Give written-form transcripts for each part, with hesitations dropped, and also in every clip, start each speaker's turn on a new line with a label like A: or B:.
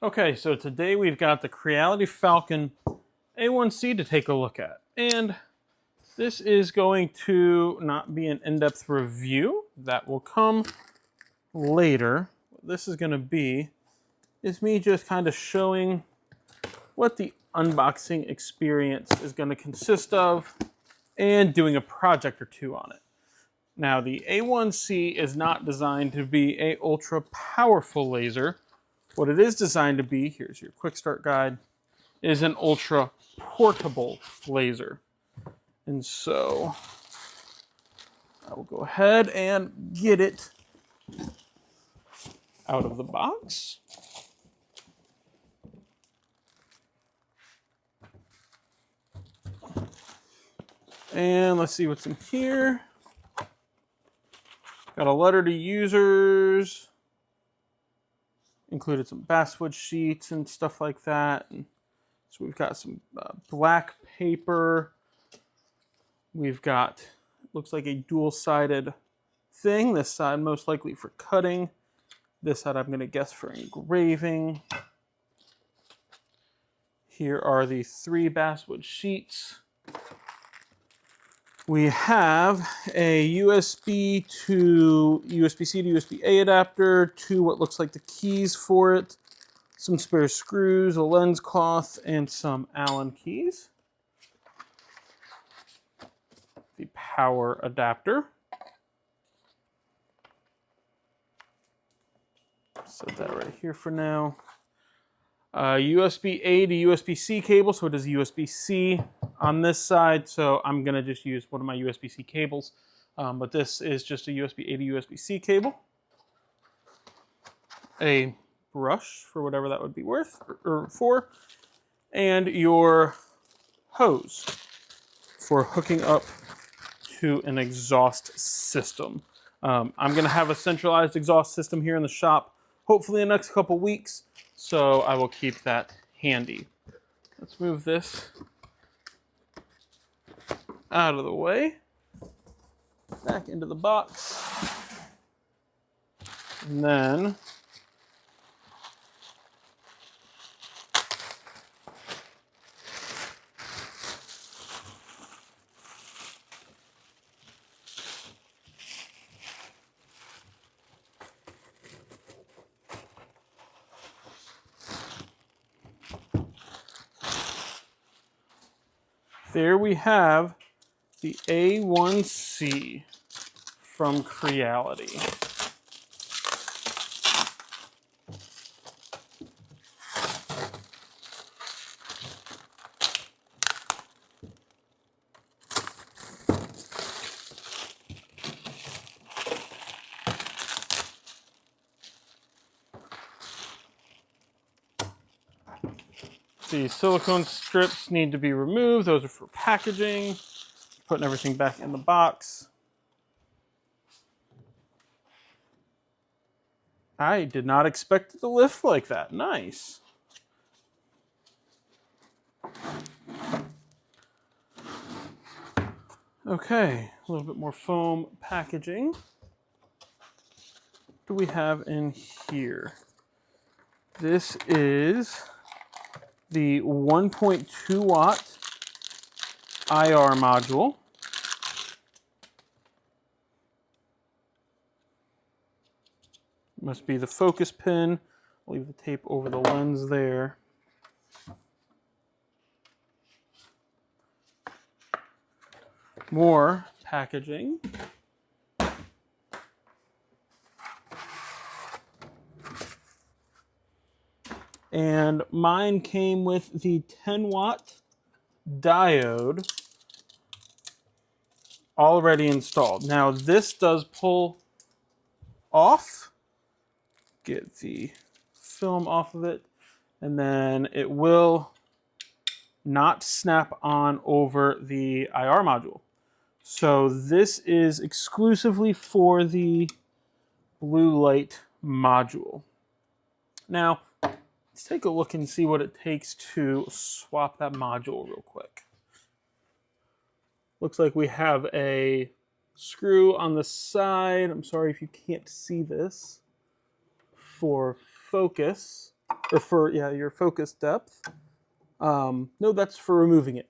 A: Okay, so today we've got the Creality Falcon A1C to take a look at. And this is going to not be an in-depth review. That will come later. What this is going to be is me just kind of showing what the unboxing experience is going to consist of and doing a project or two on it. Now, the A1C is not designed to be an ultra powerful laser. What it is designed to be, here's your quick start guide, is an ultra portable laser. And so I will go ahead and get it out of the box. And let's see what's in here. Got a letter to users. Included some basswood sheets and stuff like that. And so we've got some black paper. We've got, looks like a dual-sided thing. This side most likely for cutting. This side I'm going to guess for engraving. Here are the 3 basswood sheets. We have a USB to USB-C to USB-A adapter, 2 what looks like the keys for it, some spare screws, a lens cloth, and some Allen keys. The power adapter. Set that right here for now. USB-A to USB-C cable, so it is USB-C on this side, so I'm going to just use one of my USB-C cables, but this is just a USB-A to USB-C cable. A brush for whatever that would be worth, or for, and your hose for hooking up to an exhaust system. I'm going to have a centralized exhaust system here in the shop, hopefully in the next couple weeks, so I will keep that handy. Let's move this out of the way, back into the box, and then there we have the A1C from Creality. The silicone strips need to be removed. Those are for packaging. Putting everything back in the box. I did not expect it to lift like that. Nice. Okay, a little bit more foam packaging. What do we have in here? This is the 1.2 watt IR module. Must be the focus pin. I'll leave the tape over the lens there. More packaging. And mine came with the 10 watt diode already installed. Now this does pull off. Get the film off of it, and then it will not snap on over the IR module. So this is exclusively for the blue light module. Now, let's take a look and see what it takes to swap that module real quick. Looks like we have a screw on the side. I'm sorry if you can't see this. For focus. or for, yeah, your focus depth. No, that's for removing it.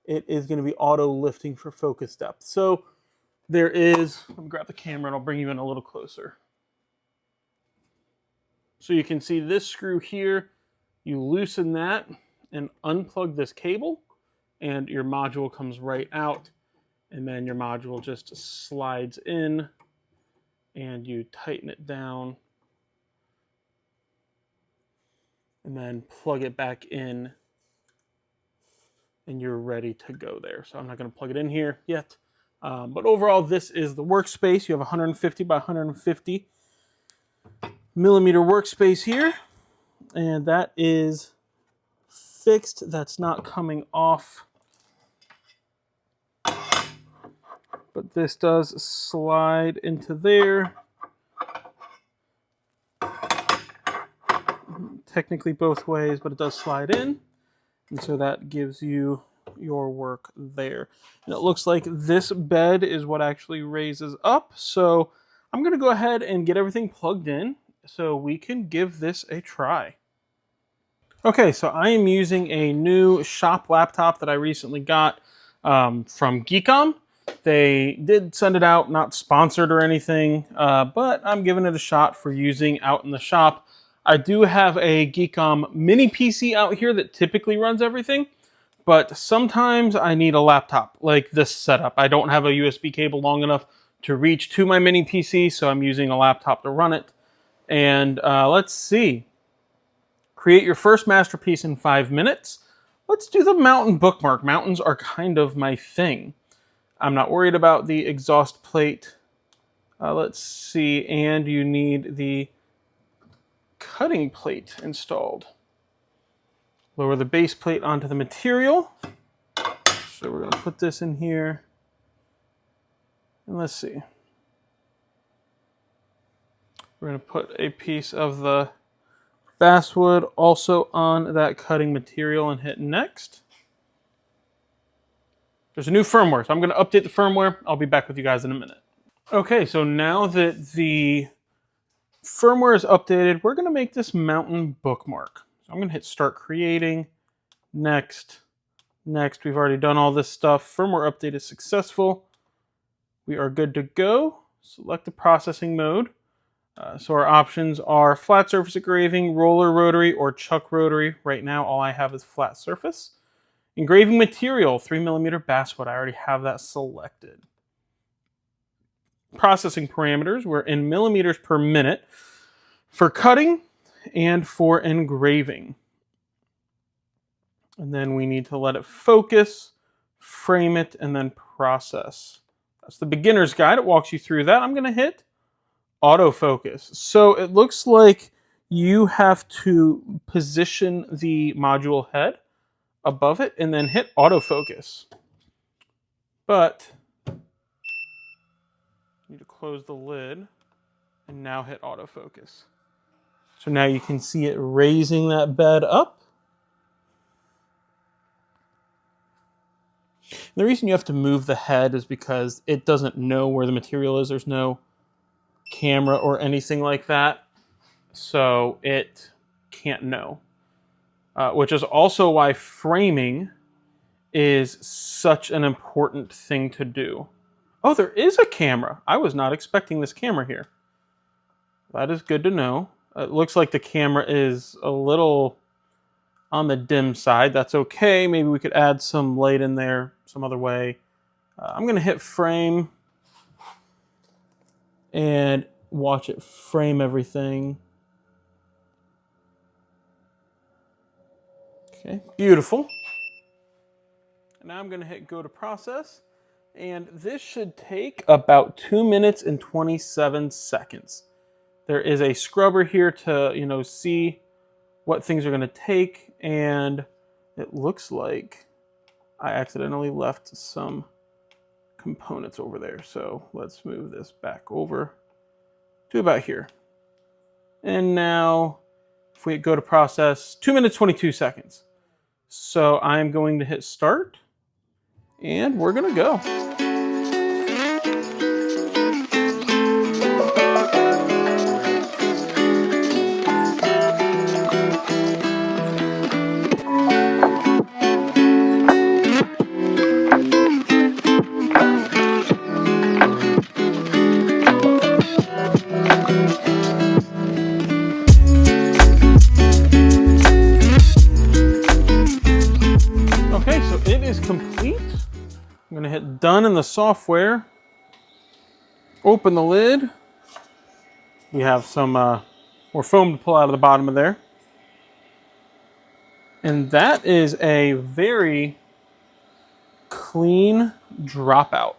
A: It is going to be auto lifting for focus depth. So there is, let me grab the camera and I'll bring you in a little closer. So you can see this screw here, you loosen that and unplug this cable and your module comes right out, and then your module just slides in and you tighten it down and then plug it back in and you're ready to go there. So I'm not going to plug it in here yet. But overall, this is the workspace. You have 150 by 150 millimeter workspace here. And that is fixed. That's not coming off. But this does slide into there. Technically both ways, but it does slide in. And so that gives you your work there. And it looks like this bed is what actually raises up. So I'm going to go ahead and get everything plugged in so we can give this a try. Okay, so I am using a new shop laptop that I recently got from Geekom. They did send it out, not sponsored or anything, but I'm giving it a shot for using out in the shop. I do have a Geekom mini PC out here that typically runs everything, but sometimes I need a laptop like this setup. I don't have a USB cable long enough to reach to my mini PC, so I'm using a laptop to run it. And let's see. Create your first masterpiece in 5 minutes. Let's do the mountain bookmark. Mountains are kind of my thing. I'm not worried about the exhaust plate. Let's see, and you need the cutting plate installed. Lower the base plate onto the material. So we're going to put this in here. And let's see. We're going to put a piece of the basswood also on that cutting material and hit next. There's a new firmware, so I'm going to update the firmware. I'll be back with you guys in a minute. Okay, so now that the firmware is updated, we're going to make this mountain bookmark. So I'm going to hit start creating, next, next. We've already done all this stuff. Firmware update is successful. We are good to go. Select the processing mode. So our options are flat surface engraving, roller rotary, or chuck rotary. Right now, all I have is flat surface. Engraving material, 3mm basswood. I already have that selected. Processing parameters, we're in millimeters per minute for cutting and for engraving. And then we need to let it focus, frame it, and then process. That's the beginner's guide. It walks you through that. I'm going to hit autofocus. So it looks like you have to position the module head above it and then hit autofocus. But you need to close the lid and now hit autofocus. So now you can see it raising that bed up. The reason you have to move the head is because it doesn't know where the material is. There's no camera or anything like that, so it can't know. Which is also why framing is such an important thing to do. Oh, there is a camera. I was not expecting this camera here. That is good to know. It looks like the camera is a little on the dim side. That's okay. Maybe we could add some light in there some other way. I'm going to hit frame and watch it frame everything. Okay, beautiful. And now I'm going to hit go to process. And this should take about 2 minutes and 27 seconds. There is a scrubber here to, see what things are going to take. And it looks like I accidentally left some components over there. So let's move this back over to about here. And now if we go to process, 2 minutes, 22 seconds. So I'm going to hit start and we're going to go. done in the software, open the lid. We have some more foam to pull out of the bottom of there. And that is a very clean dropout.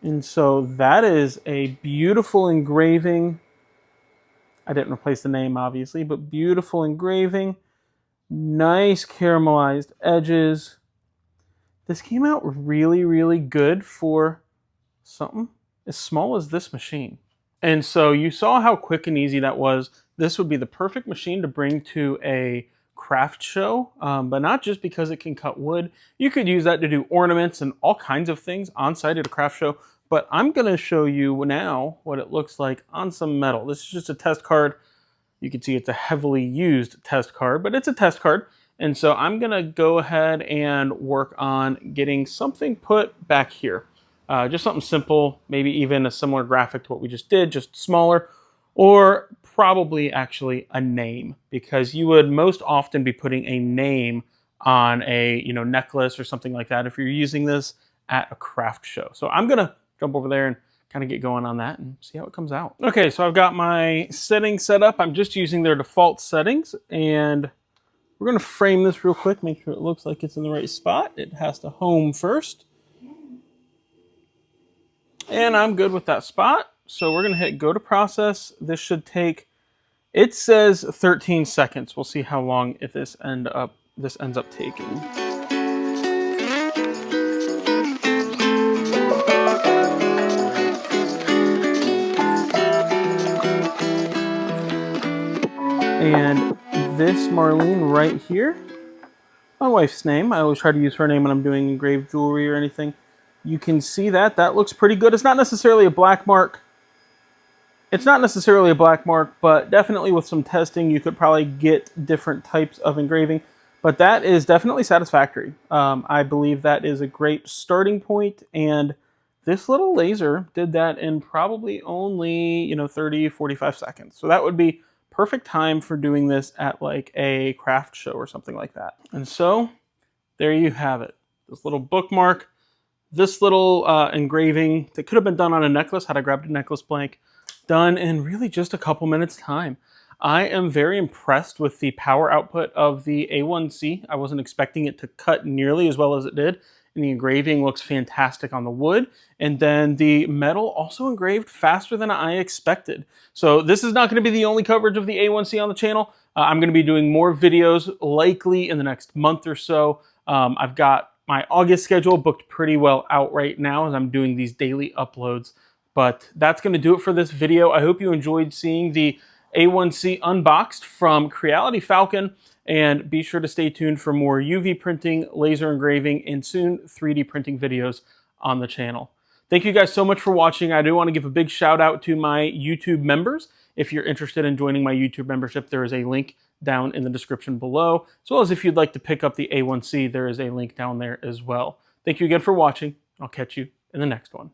A: And so that is a beautiful engraving. I didn't replace the name, obviously, but beautiful engraving. Nice caramelized edges. This came out really, really good for something as small as this machine. And so you saw how quick and easy that was. This would be the perfect machine to bring to a craft show, but not just because it can cut wood. You could use that to do ornaments and all kinds of things on site at a craft show. But I'm going to show you now what it looks like on some metal. This is just a test card. You can see it's a heavily used test card, but it's a test card. And so I'm going to go ahead and work on getting something put back here. Just something simple, maybe even a similar graphic to what we just did, just smaller, or probably actually a name, because you would most often be putting a name on a necklace or something like that if you're using this at a craft show. So I'm going to jump over there and kind of get going on that and see how it comes out. Okay, so I've got my settings set up. I'm just using their default settings, and we're going to frame this real quick, make sure it looks like it's in the right spot. It has to home first. And I'm good with that spot. So we're going to hit go to process. This should take, it says 13 seconds. We'll see how long this ends up taking. And this Marlene right here, my wife's name. I always try to use her name when I'm doing engraved jewelry or anything. You can see that. That looks pretty good. It's not necessarily a black mark. But definitely with some testing, you could probably get different types of engraving. But that is definitely satisfactory. I believe that is a great starting point. And this little laser did that in probably only 30, 45 seconds. So that would be perfect time for doing this at like a craft show or something like that. And so there you have it. This little bookmark. This little engraving that could have been done on a necklace had I grabbed a necklace blank, done in really just a couple minutes time. I am very impressed with the power output of the A1C. I wasn't expecting it to cut nearly as well as it did. And the engraving looks fantastic on the wood. And then the metal also engraved faster than I expected. So this is not going to be the only coverage of the A1C on the channel. I'm going to be doing more videos likely in the next month or so. I've got my August schedule booked pretty well out right now as I'm doing these daily uploads. But that's going to do it for this video. I hope you enjoyed seeing the A1C unboxed from Creality Falcon. And be sure to stay tuned for more UV printing, laser engraving, and soon 3D printing videos on the channel. Thank you guys so much for watching. I do want to give a big shout out to my YouTube members. If you're interested in joining my YouTube membership, there is a link down in the description below, as well as if you'd like to pick up the A1C, there is a link down there as well. Thank you again for watching. I'll catch you in the next one.